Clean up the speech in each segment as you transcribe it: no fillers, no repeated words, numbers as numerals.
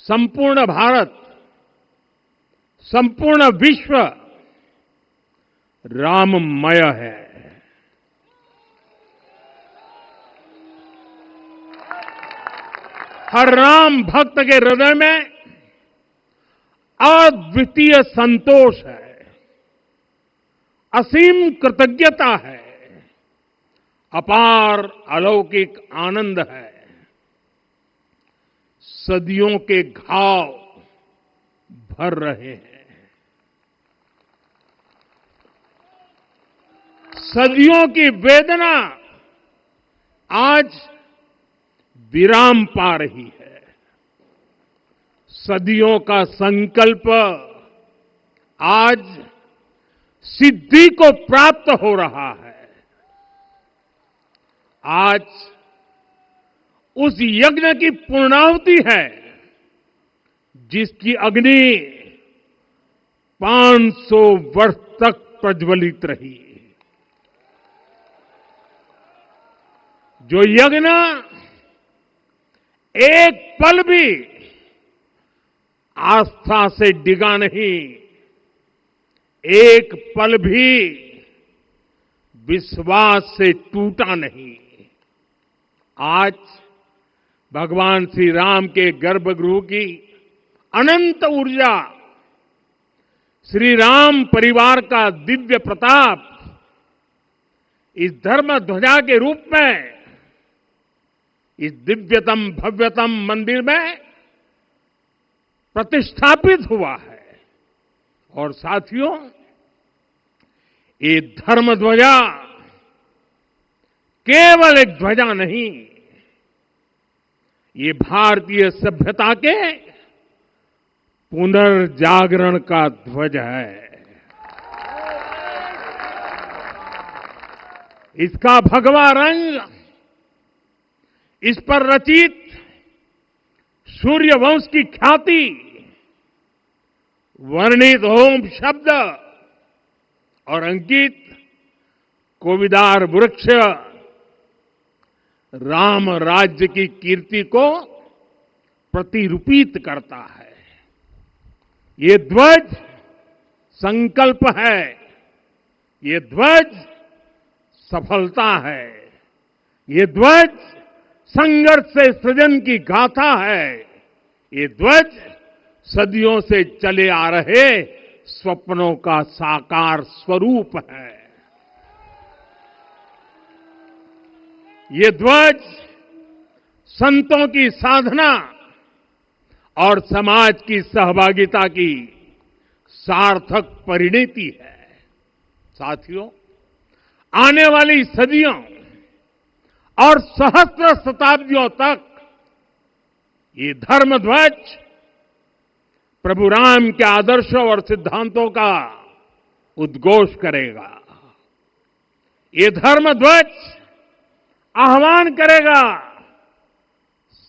संपूर्ण भारत, संपूर्ण विश्व राममय है। हर राम भक्त के हृदय में अद्वितीय संतोष है, असीम कृतज्ञता है, अपार अलौकिक आनंद है। सदियों के घाव भर रहे हैं, सदियों की वेदना आज विराम पा रही है, सदियों का संकल्प आज सिद्धि को प्राप्त हो रहा है। आज उस यज्ञ की पूर्णाहुति है जिसकी अग्नि 500 वर्ष तक प्रज्वलित रही, जो यज्ञ एक पल भी आस्था से डिगा नहीं, एक पल भी विश्वास से टूटा नहीं। आज भगवान श्री राम के गर्भगृह की अनंत ऊर्जा, श्री राम परिवार का दिव्य प्रताप इस धर्म ध्वजा के रूप में इस दिव्यतम भव्यतम मंदिर में प्रतिष्ठापित हुआ है। और साथियों, ये धर्म ध्वजा केवल एक ध्वजा नहीं, ये भारतीय सभ्यता के पुनर्जागरण का ध्वज है। इसका भगवा रंग, इस पर रचित सूर्यवंश की ख्याति, वर्णित ओम शब्द और अंकित कोविदार वृक्ष राम राज्य की कीर्ति को प्रतिरूपित करता है। ये ध्वज संकल्प है, ये ध्वज सफलता है, ये ध्वज संघर्ष से सृजन की गाथा है, ये ध्वज सदियों से चले आ रहे स्वप्नों का साकार स्वरूप है। ये ध्वज संतों की साधना और समाज की सहभागिता की सार्थक परिणति है। साथियों, आने वाली सदियों और सहस्त्र शताब्दियों तक ये धर्म ध्वज प्रभु राम के आदर्शों और सिद्धांतों का उद्घोष करेगा। ये धर्म ध्वज आह्वान करेगा,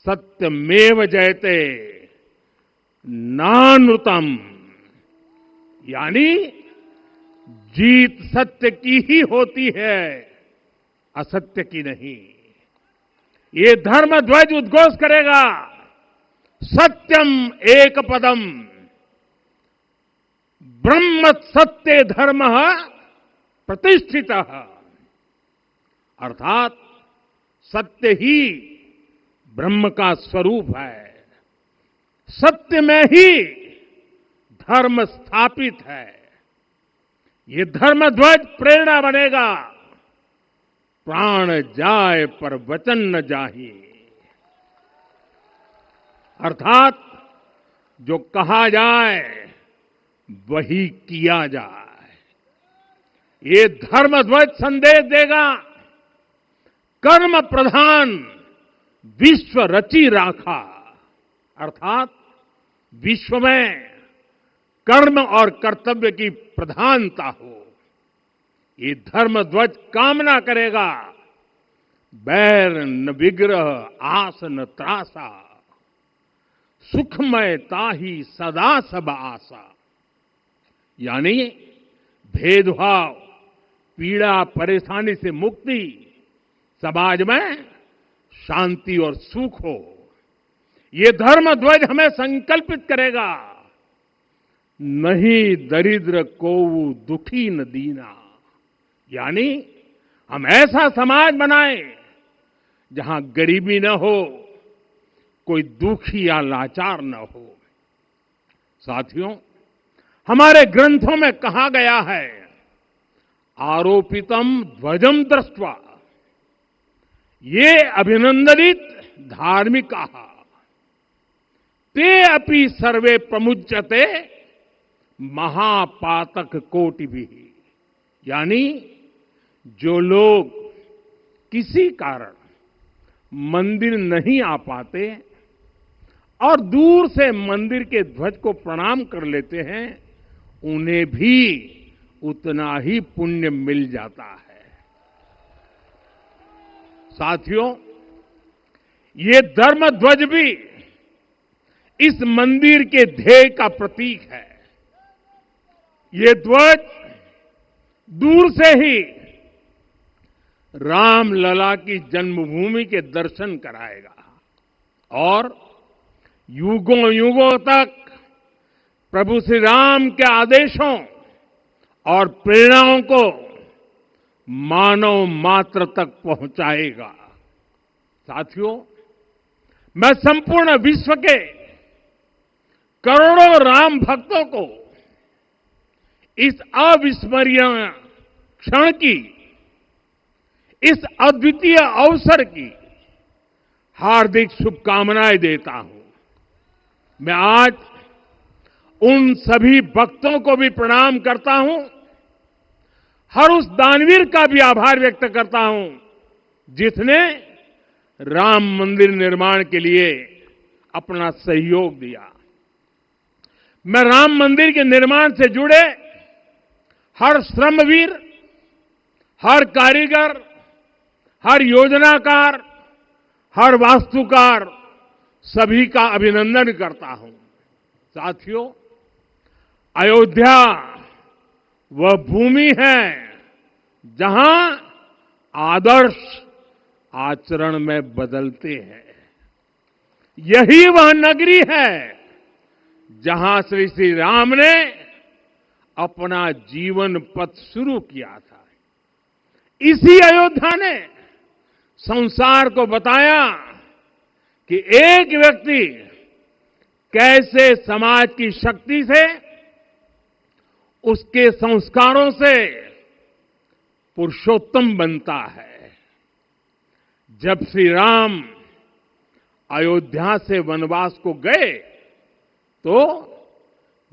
सत्यमेव जयते नानृतम, यानी जीत सत्य की ही होती है, असत्य की नहीं। ये धर्म ध्वज उद्घोष करेगा, सत्यम एक पदम ब्रह्म सत्य धर्म प्रतिष्ठित, अर्थात सत्य ही ब्रह्म का स्वरूप है, सत्य में ही धर्म स्थापित है। ये धर्म ध्वज प्रेरणा बनेगा, प्राण जाए पर वचन न जाहि, अर्थात जो कहा जाए वही किया जाए। ये धर्म ध्वज संदेश देगा, कर्म प्रधान विश्व रची राखा, अर्थात विश्व में कर्म और कर्तव्य की प्रधानता हो। ये धर्म ध्वज कामना करेगा, बैर न विग्रह आस न त्रासा, सुखमय ताही सदा सब आशा, यानी भेदभाव, पीड़ा, परेशानी से मुक्ति, समाज में शांति और सुख हो। ये धर्म ध्वज हमें संकल्पित करेगा, नहीं दरिद्र कोउ दुखी न दीना, यानी हम ऐसा समाज बनाएं जहां गरीबी न हो, कोई दुखी या लाचार न हो। साथियों, हमारे ग्रंथों में कहा गया है, आरोपितम ध्वजम दृष्ट्वा ये अभिनंदनित धार्मिका ते अपि सर्वे प्रमुच्यते महापातक कोटि भी, यानी जो लोग किसी कारण मंदिर नहीं आ पाते और दूर से मंदिर के ध्वज को प्रणाम कर लेते हैं, उन्हें भी उतना ही पुण्य मिल जाता है। साथियों, ये धर्म ध्वज भी इस मंदिर के ध्येय का प्रतीक है। ये ध्वज दूर से ही राम लला की जन्मभूमि के दर्शन कराएगा और युगों युगों तक प्रभु श्री राम के आदेशों और प्रेरणाओं को मानव मात्र तक पहुंचाएगा। साथियों, मैं संपूर्ण विश्व के करोड़ों राम भक्तों को इस अविस्मरणीय क्षण की, इस अद्वितीय अवसर की हार्दिक शुभकामनाएं देता हूं। मैं आज उन सभी भक्तों को भी प्रणाम करता हूं, हर उस दानवीर का भी आभार व्यक्त करता हूं जिसने राम मंदिर निर्माण के लिए अपना सहयोग दिया। मैं राम मंदिर के निर्माण से जुड़े हर श्रमवीर, हर कारीगर, हर योजनाकार, हर वास्तुकार, सभी का अभिनंदन करता हूं। साथियों, अयोध्या वह भूमि है जहां आदर्श आचरण में बदलते हैं। यही वह नगरी है जहां श्री श्री राम ने अपना जीवन पथ शुरू किया था। इसी अयोध्या ने संसार को बताया कि एक व्यक्ति कैसे समाज की शक्ति से, उसके संस्कारों से पुरुषोत्तम बनता है। जब श्री राम अयोध्या से वनवास को गए तो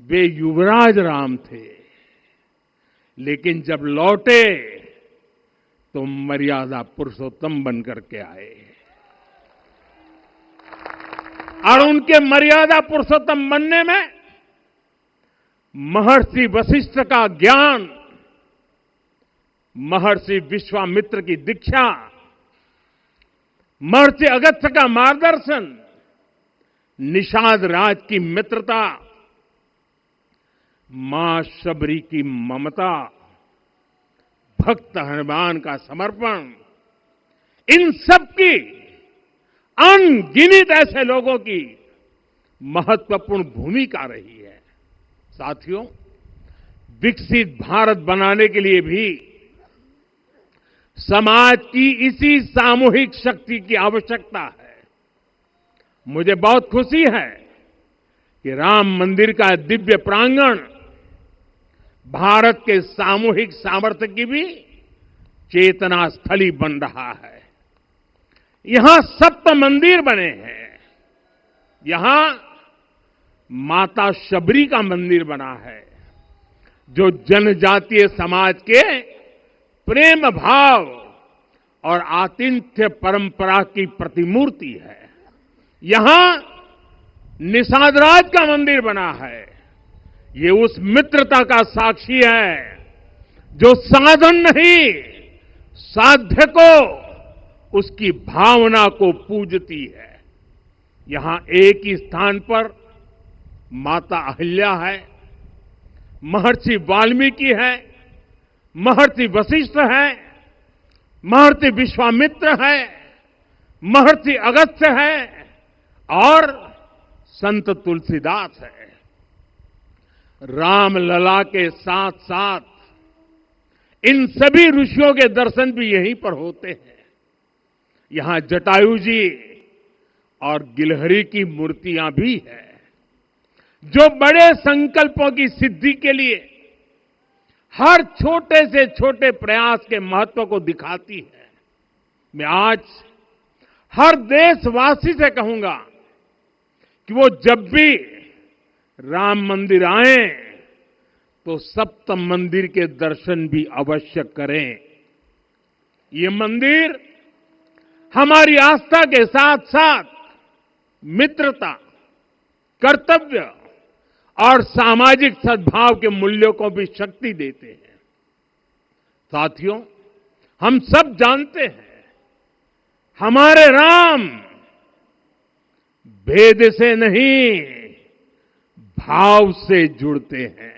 वे युवराज राम थे, लेकिन जब लौटे तो मर्यादा पुरुषोत्तम बनकर के आए और उनके मर्यादा पुरुषोत्तम बनने में महर्षि वशिष्ठ का ज्ञान, महर्षि विश्वामित्र की दीक्षा, महर्षि अगस्त्य का मार्गदर्शन, निषाद राज की मित्रता, मां शबरी की ममता, भक्त हनुमान का समर्पण, इन सब की अनगिनत ऐसे लोगों की महत्वपूर्ण भूमिका रही है। साथियों, विकसित भारत बनाने के लिए भी समाज की इसी सामूहिक शक्ति की आवश्यकता है। मुझे बहुत खुशी है कि राम मंदिर का दिव्य प्रांगण भारत के सामूहिक सामर्थ्य की भी चेतना स्थली बन रहा है। यहां सप्त मंदिर बने हैं। यहां माता शबरी का मंदिर बना है, जो जनजातीय समाज के प्रेम भाव और आतिथ्य परंपरा की प्रतिमूर्ति है। यहां निषाद राज का मंदिर बना है। ये उस मित्रता का साक्षी है जो साधन नहीं, साध्य को, उसकी भावना को पूजती है। यहां एक ही स्थान पर माता अहिल्या है, महर्षि वाल्मीकि है, महर्षि वशिष्ठ है, महर्षि विश्वामित्र है, महर्षि अगस्त्य है और संत तुलसीदास है। राम लला के साथ साथ इन सभी ऋषियों के दर्शन भी यहीं पर होते हैं। यहां जटायु जी और गिलहरी की मूर्तियां भी है, जो बड़े संकल्पों की सिद्धि के लिए हर छोटे से छोटे प्रयास के महत्व को दिखाती है। मैं आज हर देशवासी से कहूंगा कि वो जब भी राम मंदिर आए तो सप्त मंदिर के दर्शन भी अवश्य करें। ये मंदिर हमारी आस्था के साथ साथ मित्रता, कर्तव्य और सामाजिक सद्भाव के मूल्यों को भी शक्ति देते हैं। साथियों, हम सब जानते हैं हमारे राम भेद से नहीं, भाव से जुड़ते हैं।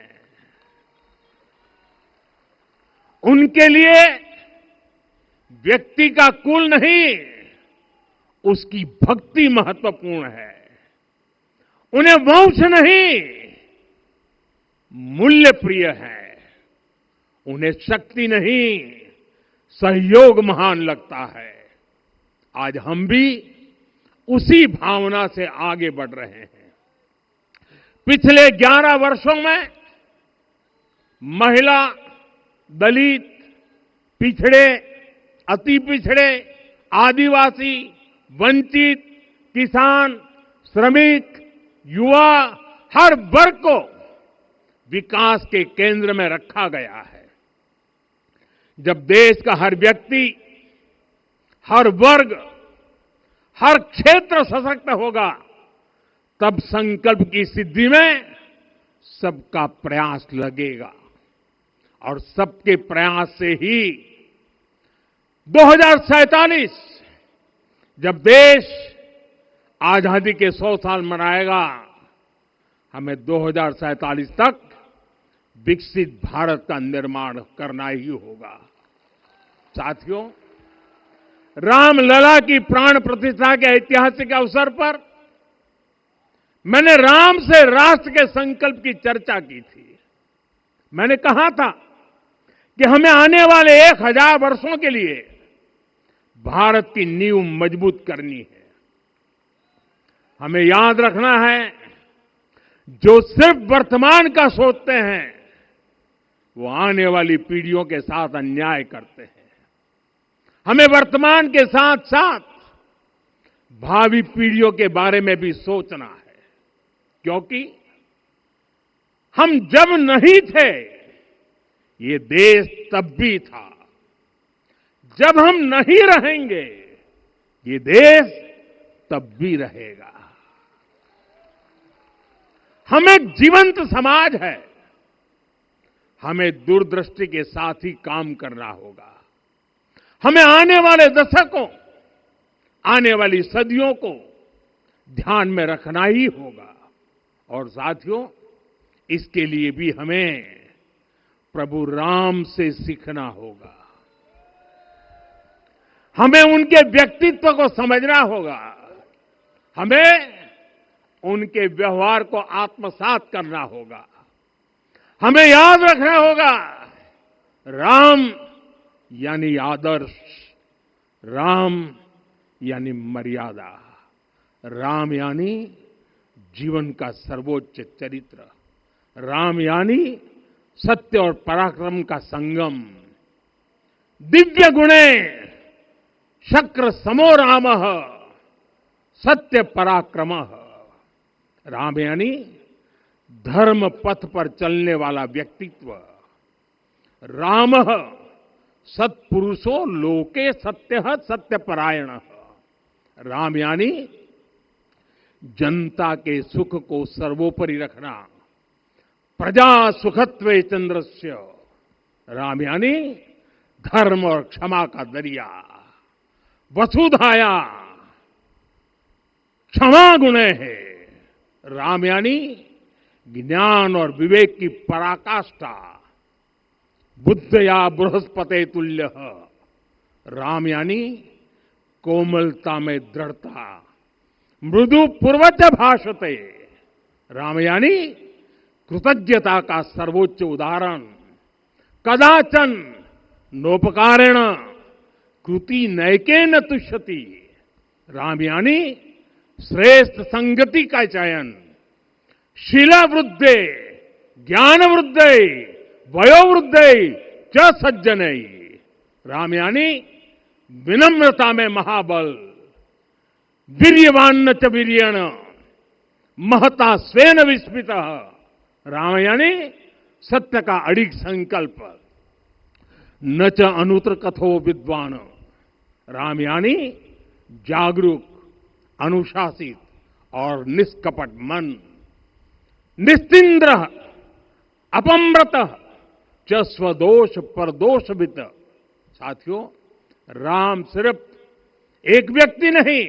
उनके लिए व्यक्ति का कुल नहीं, उसकी भक्ति महत्वपूर्ण है। उन्हें वंश नहीं, मूल्य प्रिय है। उन्हें शक्ति नहीं, सहयोग महान लगता है। आज हम भी उसी भावना से आगे बढ़ रहे हैं। पिछले 11 वर्षों में महिला, दलित, पिछड़े, अति पिछड़े, आदिवासी, वंचित, किसान, श्रमिक, युवा, हर वर्ग को विकास के केंद्र में रखा गया है। जब देश का हर व्यक्ति, हर वर्ग, हर क्षेत्र सशक्त होगा, तब संकल्प की सिद्धि में सबका प्रयास लगेगा। और सबके प्रयास से ही 2047 जब देश आजादी के 100 साल मनाएगा, हमें 2047 तक विकसित भारत का निर्माण करना ही होगा। साथियों, रामलला की प्राण प्रतिष्ठा के ऐतिहासिक अवसर पर मैंने राम से राष्ट्र के संकल्प की चर्चा की थी। मैंने कहा था कि हमें आने वाले 1000 वर्षों के लिए भारत की नींव मजबूत करनी है। हमें याद रखना है, जो सिर्फ वर्तमान का सोचते हैं वो आने वाली पीढ़ियों के साथ अन्याय करते हैं। हमें वर्तमान के साथ साथ भावी पीढ़ियों के बारे में भी सोचना है, क्योंकि हम जब नहीं थे ये देश तब भी था, जब हम नहीं रहेंगे ये देश तब भी रहेगा। हम एक जीवंत समाज है, हमें दूरदृष्टि के साथ ही काम करना होगा। हमें आने वाले दशकों, आने वाली सदियों को ध्यान में रखना ही होगा। और साथियों, इसके लिए भी हमें प्रभु राम से सीखना होगा। हमें उनके व्यक्तित्व को समझना होगा। हमें उनके व्यवहार को आत्मसात करना होगा। हमें याद रखना होगा, राम यानी आदर्श, राम यानी मर्यादा, राम यानी जीवन का सर्वोच्च चरित्र, राम यानी सत्य और पराक्रम का संगम। दिव्य गुणे शक्र समो रामः सत्य पराक्रमः। राम यानी धर्म पथ पर चलने वाला व्यक्तित्व। रामः सत्पुरुषो लोके सत्यः सत्यपरायणः। राम यानी जनता के सुख को सर्वोपरि रखना, प्रजा सुखत्वे चंद्रस्य। राम यानी धर्म और क्षमा का दरिया। वसुधाया क्षमा गुणे है। राम यानी ज्ञान और विवेक की पराकाष्ठा। बुद्ध या बृहस्पति तुल्य। राम यानी कोमलता में दृढ़ता, मृदु पूर्वज भाषते। राम यानी कृतज्ञता का सर्वोच्च उदाहरण। कदाचन नोपकारेण कृति नैकेन तुष्यति। राम यानी श्रेष्ठ संगति का चयन। शीला वृद्धे ज्ञान वृद्धे वयोवृद्धे च सज्जनै। राम यानी विनम्रता में महाबल। वीर्यवान च वीर्येण महता स्वेन विस्मितः। राम यानी सत्य का अडिग संकल्प। न च अनुत्र कथो विद्वान। राम यानी जागरूक, अनुशासित और निष्कपट मन। निस्तिंद्र अपम्रत च स्वदोष परदोषवित। साथियों, राम सिर्फ एक व्यक्ति नहीं,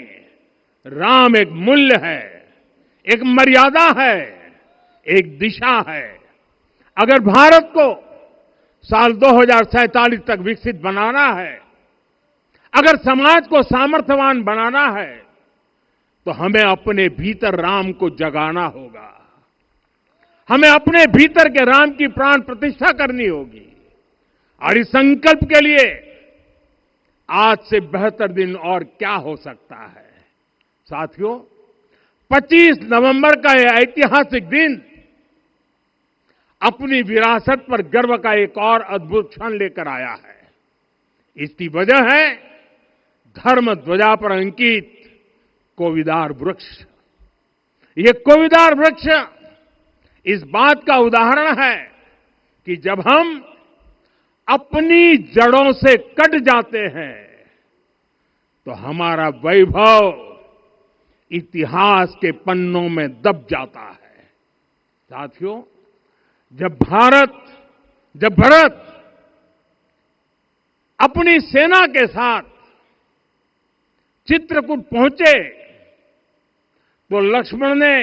राम एक मूल्य है, एक मर्यादा है, एक दिशा है। अगर भारत को साल 2047 तक विकसित बनाना है, अगर समाज को सामर्थ्यवान बनाना है, तो हमें अपने भीतर राम को जगाना होगा। हमें अपने भीतर के राम की प्राण प्रतिष्ठा करनी होगी। और इस संकल्प के लिए आज से बेहतर दिन और क्या हो सकता है। साथियों, 25 नवंबर का यह ऐतिहासिक दिन अपनी विरासत पर गर्व का एक और अद्भुत क्षण लेकर आया है। इसकी वजह है धर्म ध्वजा पर अंकित कोविदार वृक्ष। ये कोविदार वृक्ष इस बात का उदाहरण है कि जब हम अपनी जड़ों से कट जाते हैं तो हमारा वैभव इतिहास के पन्नों में दब जाता है। साथियों, जब भरत अपनी सेना के साथ चित्रकूट पहुंचे तो लक्ष्मण ने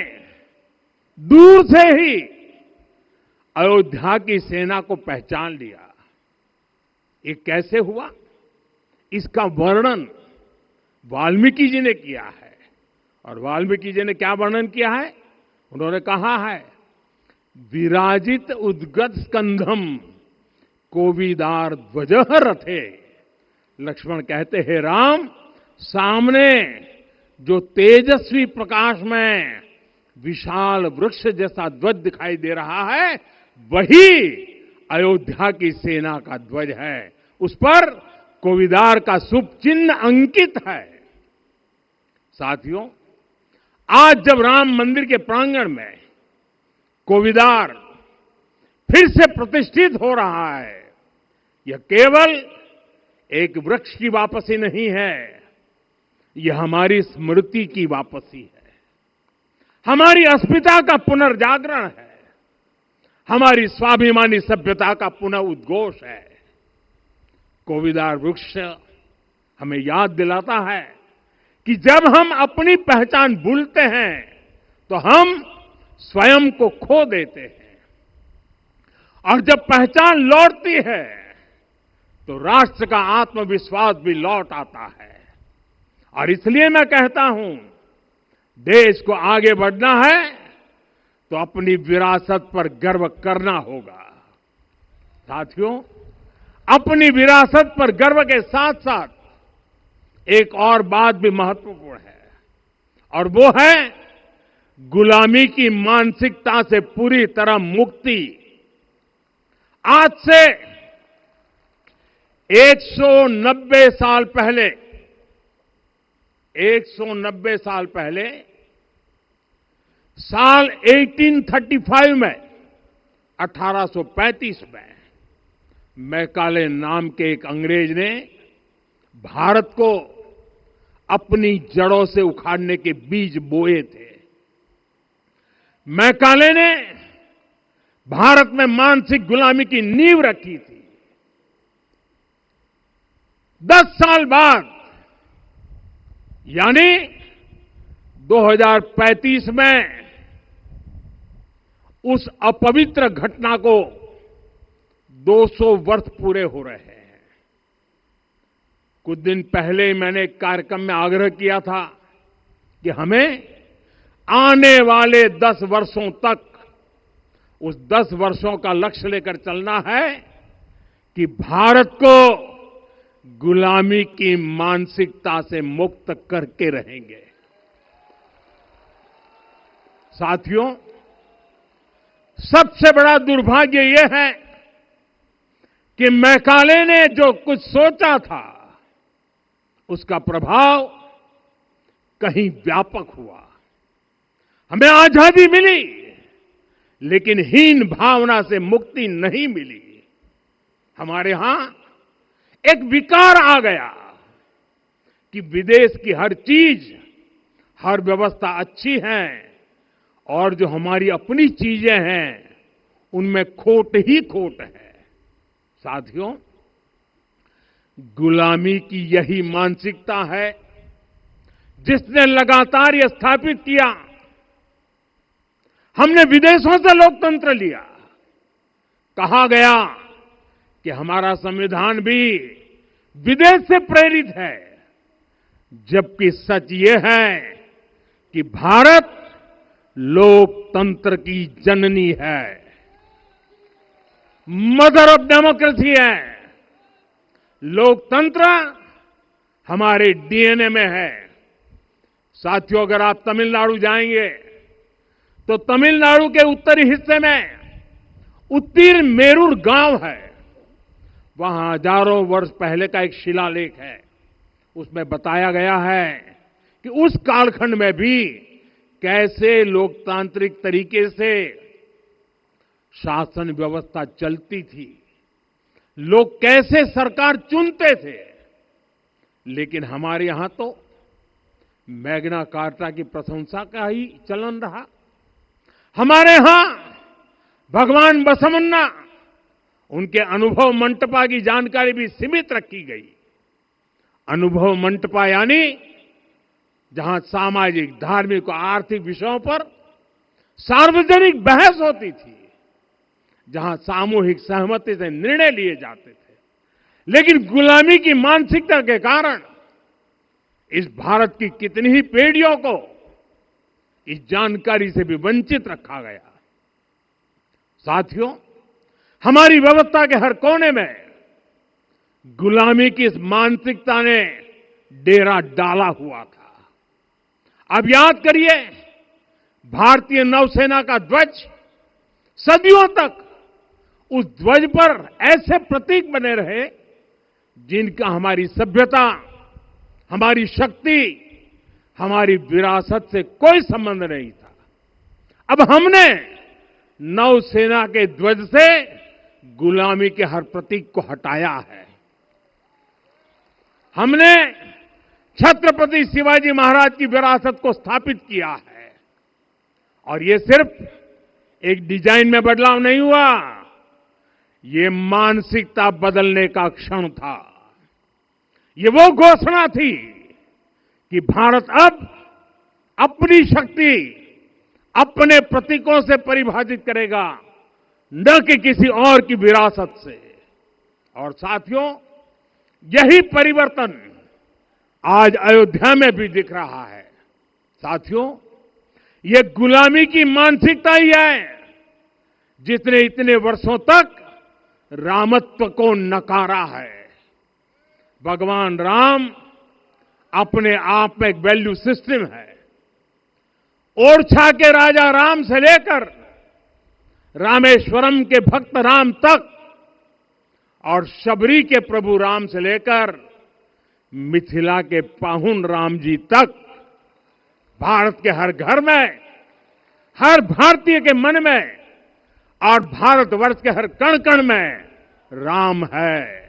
दूर से ही अयोध्या की सेना को पहचान लिया। ये कैसे हुआ, इसका वर्णन वाल्मीकि जी ने किया है। और वाल्मीकि जी ने क्या वर्णन किया है? उन्होंने कहा है, विराजित उद्गत स्कंधम कोविदार ध्वज रथे। लक्ष्मण कहते हैं, राम, सामने जो तेजस्वी प्रकाश में विशाल वृक्ष जैसा ध्वज दिखाई दे रहा है, वही अयोध्या की सेना का ध्वज है। उस पर कोविदार का शुभ चिन्ह अंकित है। साथियों, आज जब राम मंदिर के प्रांगण में कोविदार फिर से प्रतिष्ठित हो रहा है, यह केवल एक वृक्ष की वापसी नहीं है, यह हमारी स्मृति की वापसी है, हमारी अस्मिता का पुनर्जागरण है, हमारी स्वाभिमानी सभ्यता का पुनः उद्घोष है। कोविदार वृक्ष हमें याद दिलाता है कि जब हम अपनी पहचान भूलते हैं तो हम स्वयं को खो देते हैं, और जब पहचान लौटती है तो राष्ट्र का आत्मविश्वास भी लौट आता है। और इसलिए मैं कहता हूं, देश को आगे बढ़ना है तो अपनी विरासत पर गर्व करना होगा। साथियों, अपनी विरासत पर गर्व के साथ साथ एक और बात भी महत्वपूर्ण है, और वो है गुलामी की मानसिकता से पूरी तरह मुक्ति। आज से 190 साल पहले साल 1835 में 1835 में मैकाले नाम के एक अंग्रेज ने भारत को अपनी जड़ों से उखाड़ने के बीज बोए थे। मैकाले ने भारत में मानसिक गुलामी की नींव रखी थी। 10 साल बाद यानी 2035 में उस अपवित्र घटना को 200 वर्ष पूरे हो रहे हैं। कुछ दिन पहले मैंने एक कार्यक्रम में आग्रह किया था कि हमें आने वाले 10 वर्षों तक उस 10 वर्षों का लक्ष्य लेकर चलना है कि भारत को गुलामी की मानसिकता से मुक्त करके रहेंगे। साथियों, सबसे बड़ा दुर्भाग्य यह है कि मैकाले ने जो कुछ सोचा था उसका प्रभाव कहीं व्यापक हुआ। हमें आजादी मिली, लेकिन हीन भावना से मुक्ति नहीं मिली। हमारे यहां एक विकार आ गया कि विदेश की हर चीज, हर व्यवस्था अच्छी है और जो हमारी अपनी चीजें हैं उनमें खोट ही खोट है। साथियों, गुलामी की यही मानसिकता है जिसने लगातार यह स्थापित किया। हमने विदेशों से लोकतंत्र लिया। कहा गया कि हमारा संविधान भी विदेश से प्रेरित है, जबकि सच ये है कि भारत लोकतंत्र की जननी है, मदर ऑफ डेमोक्रेसी है। लोकतंत्र हमारे डीएनए में है। साथियों, अगर आप तमिलनाडु जाएंगे तो तमिलनाडु के उत्तरी हिस्से में उत्तीर मेरूर गांव है। वहां हजारों वर्ष पहले का एक शिलालेख है। उसमें बताया गया है कि उस कालखंड में भी कैसे लोकतांत्रिक तरीके से शासन व्यवस्था चलती थी, लोग कैसे सरकार चुनते थे। लेकिन हमारे यहां तो मैग्ना कार्टा की प्रशंसा का ही चलन रहा। हमारे यहां भगवान बसवन्ना, उनके अनुभव मंटपा की जानकारी भी सीमित रखी गई। अनुभव मंटपा यानी जहां सामाजिक, धार्मिक और आर्थिक विषयों पर सार्वजनिक बहस होती थी, जहां सामूहिक सहमति से निर्णय लिए जाते थे। लेकिन गुलामी की मानसिकता के कारण इस भारत की कितनी ही पीढ़ियों को इस जानकारी से भी वंचित रखा गया। साथियों, हमारी व्यवस्था के हर कोने में गुलामी की इस मानसिकता ने डेरा डाला हुआ था। अब याद करिए, भारतीय नौसेना का ध्वज सदियों तक उस ध्वज पर ऐसे प्रतीक बने रहे जिनका हमारी सभ्यता, हमारी शक्ति, हमारी विरासत से कोई संबंध नहीं था। अब हमने नौसेना के ध्वज से गुलामी के हर प्रतीक को हटाया है। हमने छत्रपति शिवाजी महाराज की विरासत को स्थापित किया है। और ये सिर्फ एक डिजाइन में बदलाव नहीं हुआ, ये मानसिकता बदलने का क्षण था। ये वो घोषणा थी कि भारत अब अपनी शक्ति अपने प्रतीकों से परिभाषित करेगा, न कि किसी और की विरासत से। और साथियों, यही परिवर्तन आज अयोध्या में भी दिख रहा है। साथियों, ये गुलामी की मानसिकता ही है जिसने इतने वर्षों तक रामत्व को नकारा है। भगवान राम अपने आप में एक वैल्यू सिस्टम है। ओरछा के राजा राम से लेकर रामेश्वरम के भक्त राम तक और शबरी के प्रभु राम से लेकर मिथिला के पाहुन राम जी तक, भारत के हर घर में, हर भारतीय के मन में और भारतवर्ष के हर कण कण में राम है।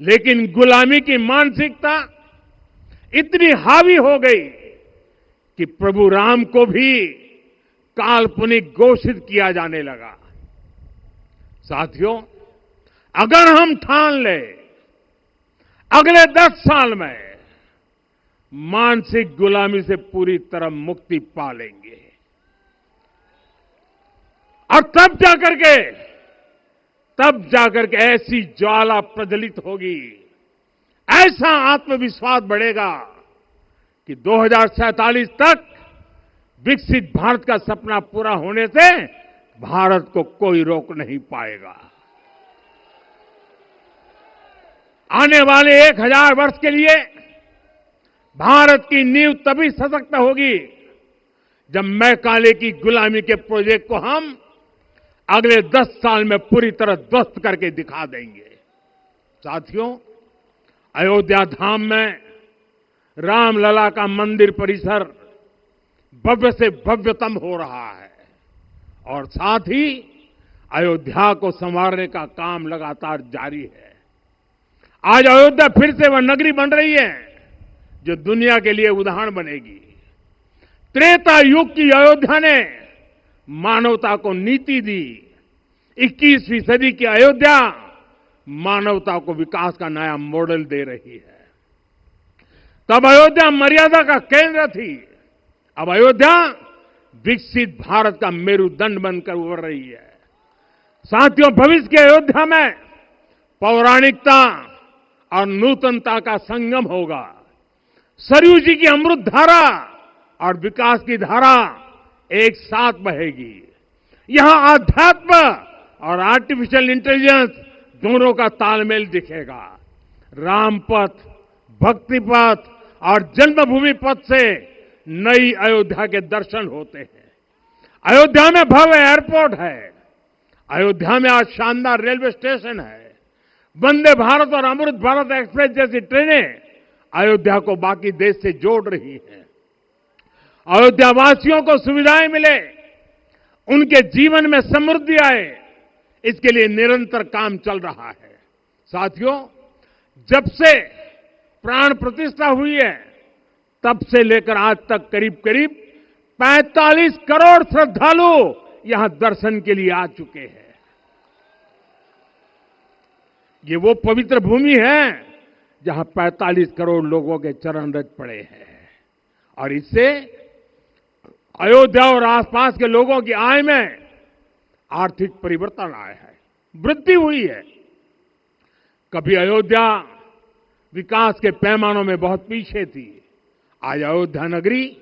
लेकिन गुलामी की मानसिकता इतनी हावी हो गई कि प्रभु राम को भी काल्पनिक घोषित किया जाने लगा। साथियों, अगर हम ठान लें अगले 10 साल में मानसिक गुलामी से पूरी तरह मुक्ति पा लेंगे, और तब जाकर के ऐसी ज्वाला प्रज्वलित होगी, ऐसा आत्मविश्वास बढ़ेगा कि 2047 तक विकसित भारत का सपना पूरा होने से भारत को कोई रोक नहीं पाएगा। आने वाले 1000 वर्ष के लिए भारत की नींव तभी सशक्त होगी जब मैकाले की गुलामी के प्रोजेक्ट को हम अगले 10 साल में पूरी तरह ध्वस्त करके दिखा देंगे। साथियों, अयोध्या धाम में रामलला का मंदिर परिसर भव्य से भव्यतम हो रहा है और साथ ही अयोध्या को संवारने का काम लगातार जारी है। आज अयोध्या फिर से वह नगरी बन रही है जो दुनिया के लिए उदाहरण बनेगी। त्रेता युग की अयोध्या ने मानवता को नीति दी। 21वीं सदी की अयोध्या मानवता को विकास का नया मॉडल दे रही है। तब अयोध्या मर्यादा का केंद्र थी, अब अयोध्या विकसित भारत का मेरुदंड बनकर उभर रही है। साथियों, भविष्य की अयोध्या में पौराणिकता और नूतनता का संगम होगा। सरयू जी की अमृत धारा और विकास की धारा एक साथ बहेगी। यहां आध्यात्म और आर्टिफिशियल इंटेलिजेंस दोनों का तालमेल दिखेगा। राम पथ, भक्ति पथ और जन्मभूमि पथ से नई अयोध्या के दर्शन होते हैं। अयोध्या में भव्य एयरपोर्ट है। अयोध्या में आज शानदार रेलवे स्टेशन है। वंदे भारत और अमृत भारत एक्सप्रेस जैसी ट्रेनें अयोध्या को बाकी देश से जोड़ रही हैं। अयोध्या वासियों को सुविधाएं मिले, उनके जीवन में समृद्धि आए, इसके लिए निरंतर काम चल रहा है। साथियों, जब से प्राण प्रतिष्ठा हुई है तब से लेकर आज तक करीब करीब 45 करोड़ श्रद्धालु यहां दर्शन के लिए आ चुके हैं। ये वो पवित्र भूमि है जहां 45 करोड़ लोगों के चरण रज पड़े हैं और इससे अयोध्या और आसपास के लोगों की आय में आर्थिक परिवर्तन आया है, वृद्धि हुई है। कभी अयोध्या विकास के पैमानों में बहुत पीछे थी। आज अयोध्या नगरी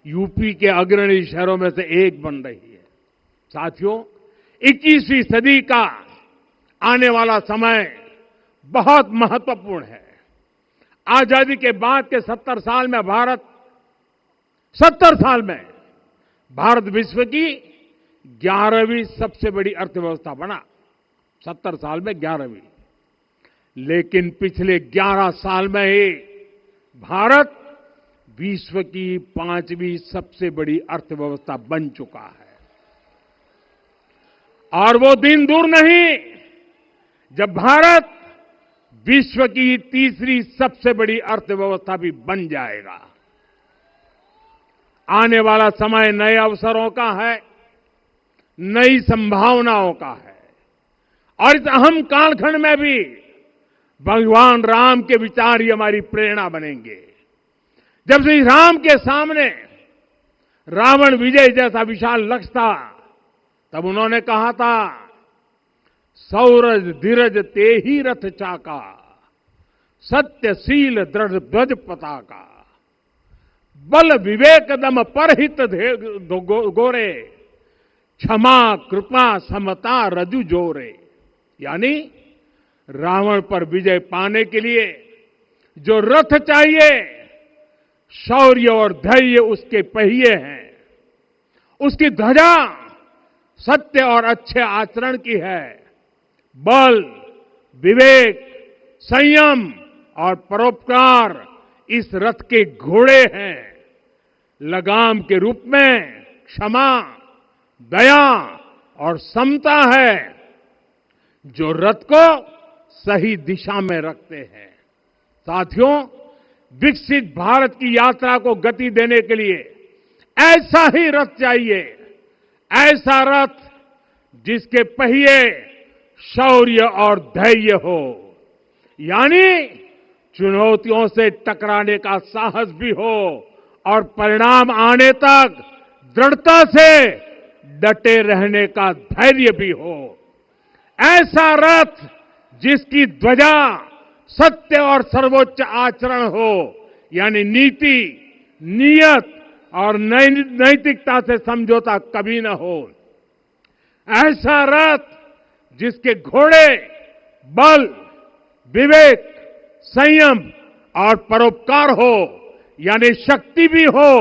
यूपी के अग्रणी शहरों में से एक बन रही है। साथियों, 21वीं सदी का आने वाला समय बहुत महत्वपूर्ण है। आजादी के बाद के 70 साल में भारत विश्व की 11वीं सबसे बड़ी अर्थव्यवस्था बना। 70 साल में 11वीं। लेकिन पिछले 11 साल में ही भारत विश्व की 5वीं सबसे बड़ी अर्थव्यवस्था बन चुका है। और वो दिन दूर नहीं जब भारत विश्व की 3री सबसे बड़ी अर्थव्यवस्था भी बन जाएगा। आने वाला समय नए अवसरों का है, नई संभावनाओं का है और इस अहम कालखंड में भी भगवान राम के विचार ही हमारी प्रेरणा बनेंगे। जब श्री राम के सामने रावण विजय जैसा विशाल लक्ष्य था, तब उन्होंने कहा था, सौरज धीरज ते ही रथ चाका, सत्यशील दृढ़ ध्वज पताका, बल विवेक दम परहित गोरे, क्षमा कृपा समता रजु जोरे। यानी रावण पर विजय पाने के लिए जो रथ चाहिए, शौर्य और धैर्य उसके पहिए हैं, उसकी ध्वजा सत्य और अच्छे आचरण की है, बल, विवेक, संयम और परोपकार इस रथ के घोड़े हैं। लगाम के रूप में क्षमा, दया और समता है जो रथ को सही दिशा में रखते हैं। साथियों, विकसित भारत की यात्रा को गति देने के लिए ऐसा ही रथ चाहिए, ऐसा रथ जिसके पहिए शौर्य और धैर्य हो, यानी चुनौतियों से टकराने का साहस भी हो और परिणाम आने तक दृढ़ता से डटे रहने का धैर्य भी हो। ऐसा रथ जिसकी ध्वजा सत्य और सर्वोच्च आचरण हो, यानी नीति, नियत और नैतिकता से समझौता कभी न हो। ऐसा रथ जिसके घोड़े बल, विवेक, संयम और परोपकार हो, यानी शक्ति भी हो,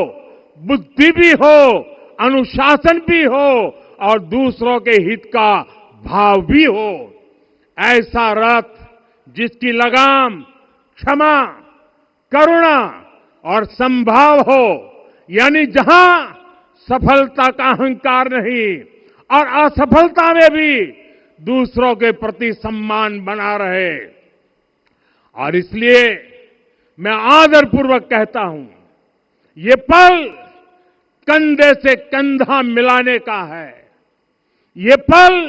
बुद्धि भी हो, अनुशासन भी हो और दूसरों के हित का भाव भी हो। ऐसा रथ जिसकी लगाम क्षमा, करुणा और संभाव हो, यानी जहां सफलता का अहंकार नहीं और असफलता में भी दूसरों के प्रति सम्मान बना रहे। और इसलिए मैं आदरपूर्वक कहता हूं, ये पल कंधे से कंधा मिलाने का है, ये पल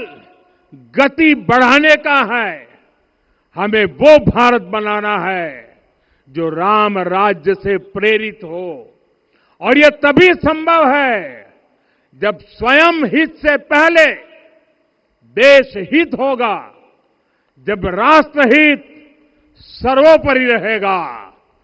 गति बढ़ाने का है। हमें वो भारत बनाना है जो राम राज्य से प्रेरित हो, और ये तभी संभव है जब स्वयं हित से पहले देश हित होगा, जब राष्ट्र हित सर्वोपरि रहेगा।